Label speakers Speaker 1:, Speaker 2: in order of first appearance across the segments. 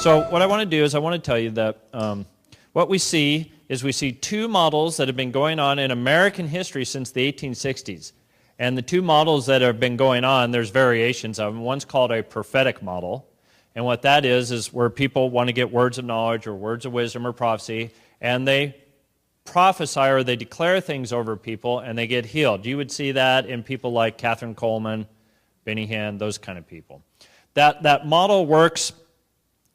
Speaker 1: So what I want to do is I want to tell you that what we see is we see two models that have been going on in American history since the 1860s. And the two models that have been going on, there's variations of them. One's called a prophetic model. And what that is where people want to get words of knowledge or words of wisdom or prophecy, and they prophesy or they declare things over people and they get healed. You would see that in people like Catherine Coleman, Benny Hinn, those kind of people. That model works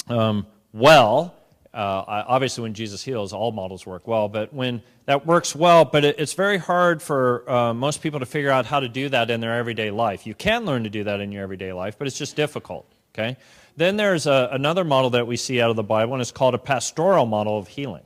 Speaker 1: well. Obviously, when Jesus heals, all models work well. But when that works well, but it's very hard for most people to figure out how to do that in their everyday life. You can learn to do that in your everyday life, but it's just difficult. Okay. Then there's another model that we see out of the Bible, and it's called a pastoral model of healing.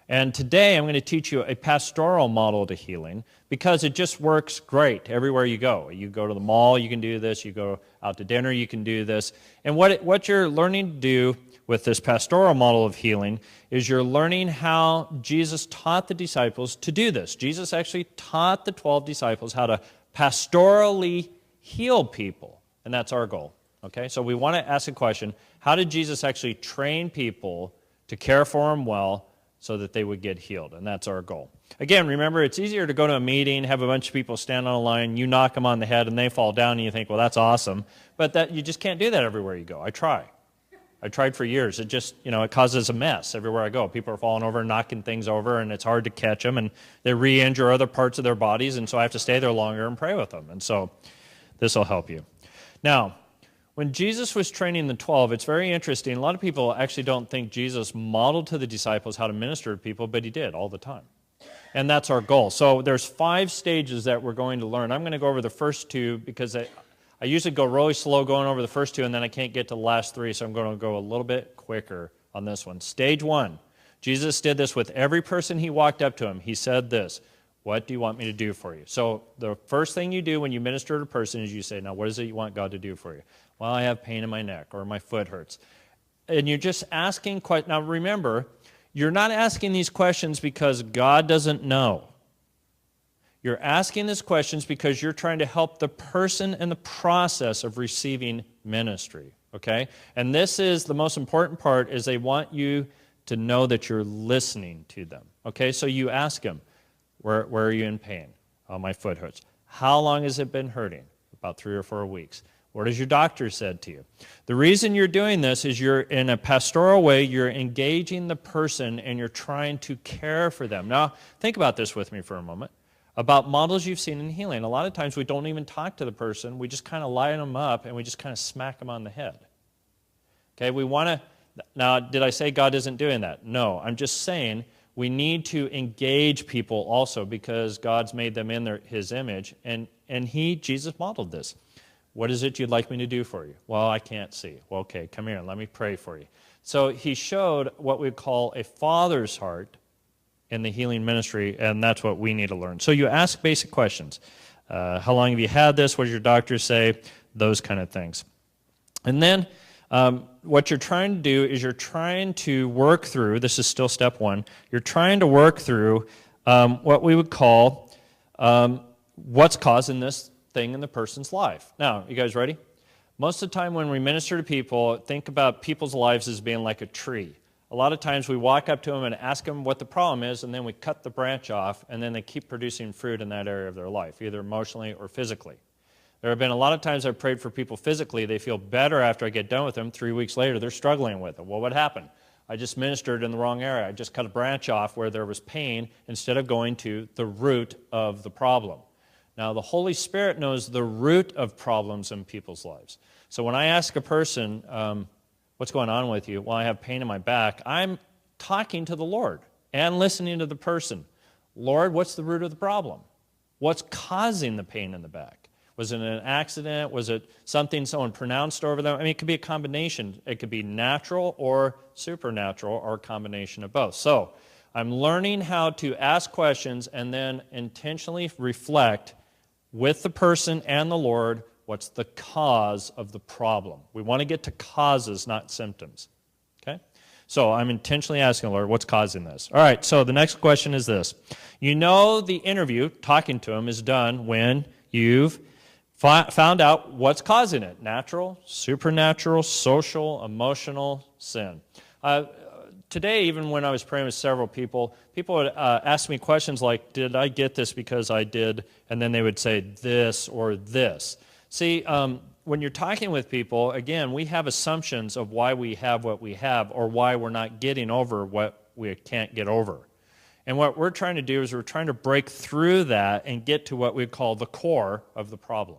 Speaker 1: And today I'm going to teach you a pastoral model to healing because it just works great everywhere you go. You go to the mall, you can do this. You go out to dinner, you can do this. And what you're learning to do with this pastoral model of healing is you're learning how Jesus taught the disciples to do this. Jesus actually taught the 12 disciples how to pastorally heal people, and that's our goal. Okay, so we want to ask a question, how did Jesus actually train people to care for them well so that they would get healed? And that's our goal. Again, remember, it's easier to go to a meeting, have a bunch of people stand on a line, you knock them on the head, and they fall down, and you think, well, that's awesome. But you just can't do that everywhere you go. I tried for years. It just, it causes a mess everywhere I go. People are falling over and knocking things over, and it's hard to catch them, and they re-injure other parts of their bodies, and so I have to stay there longer and pray with them. And so this will help you. Now, when Jesus was training the 12, it's very interesting. A lot of people actually don't think Jesus modeled to the disciples how to minister to people, but he did all the time. And that's our goal. So there's 5 stages that we're going to learn. I'm going to go over the first 2 because I usually go really slow going over the first 2, and then I can't get to the last 3, so I'm going to go a little bit quicker on this one. Stage 1, Jesus did this with every person he walked up to him. He said this, what do you want me to do for you? So the first thing you do when you minister to a person is you say, now what is it you want God to do for you? Well, I have pain in my neck or my foot hurts. And you're just asking questions. Now remember, you're not asking these questions because God doesn't know. You're asking these questions because you're trying to help the person in the process of receiving ministry, okay? And this is the most important part is they want you to know that you're listening to them, okay? So you ask them, where are you in pain? Oh, my foot hurts. How long has it been hurting? About 3 or 4 weeks. What has your doctor said to you? The reason you're doing this is you're in a pastoral way, you're engaging the person and you're trying to care for them. Now, think about this with me for a moment. About models you've seen in healing. A lot of times we don't even talk to the person. We just kind of line them up and we just kind of smack them on the head. Okay, we want to... Now, did I say God isn't doing that? No, I'm just saying we need to engage people also because God's made them in His image, and Jesus modeled this. What is it you'd like me to do for you? Well, I can't see. Well, okay, come here and let me pray for you. So he showed what we call a father's heart in the healing ministry, and that's what we need to learn. So you ask basic questions. How long have you had this? What does your doctor say? Those kind of things. And then what you're trying to do is you're trying to work through, this is still step 1, you're trying to work through what we would call what's causing this thing in the person's life. Now, you guys ready? Most of the time when we minister to people, think about people's lives as being like a tree. A lot of times we walk up to them and ask them what the problem is, and then we cut the branch off, and then they keep producing fruit in that area of their life, either emotionally or physically. There have been a lot of times I've prayed for people physically. They feel better after I get done with them. 3 weeks later, they're struggling with it. Well, what happened? I just ministered in the wrong area. I just cut a branch off where there was pain instead of going to the root of the problem. Now, the Holy Spirit knows the root of problems in people's lives. So when I ask a person, what's going on with you? Well, I have pain in my back. I'm talking to the Lord and listening to the person. Lord, what's the root of the problem? What's causing the pain in the back? Was it an accident? Was it something someone pronounced over them? I mean, it could be a combination. It could be natural or supernatural or a combination of both. So I'm learning how to ask questions and then intentionally reflect with the person and the Lord what's the cause of the problem. We want to get to causes, not symptoms. Okay? So I'm intentionally asking the Lord, what's causing this? All right, so the next question is this. You know the interview, talking to him, is done when you've found out what's causing it. Natural, supernatural, social, emotional, sin. Today, even when I was praying with several people would ask me questions like, did I get this because I did, and then they would say this or this. See, when you're talking with people, again, we have assumptions of why we have what we have or why we're not getting over what we can't get over. And what we're trying to do is we're trying to break through that and get to what we call the core of the problem.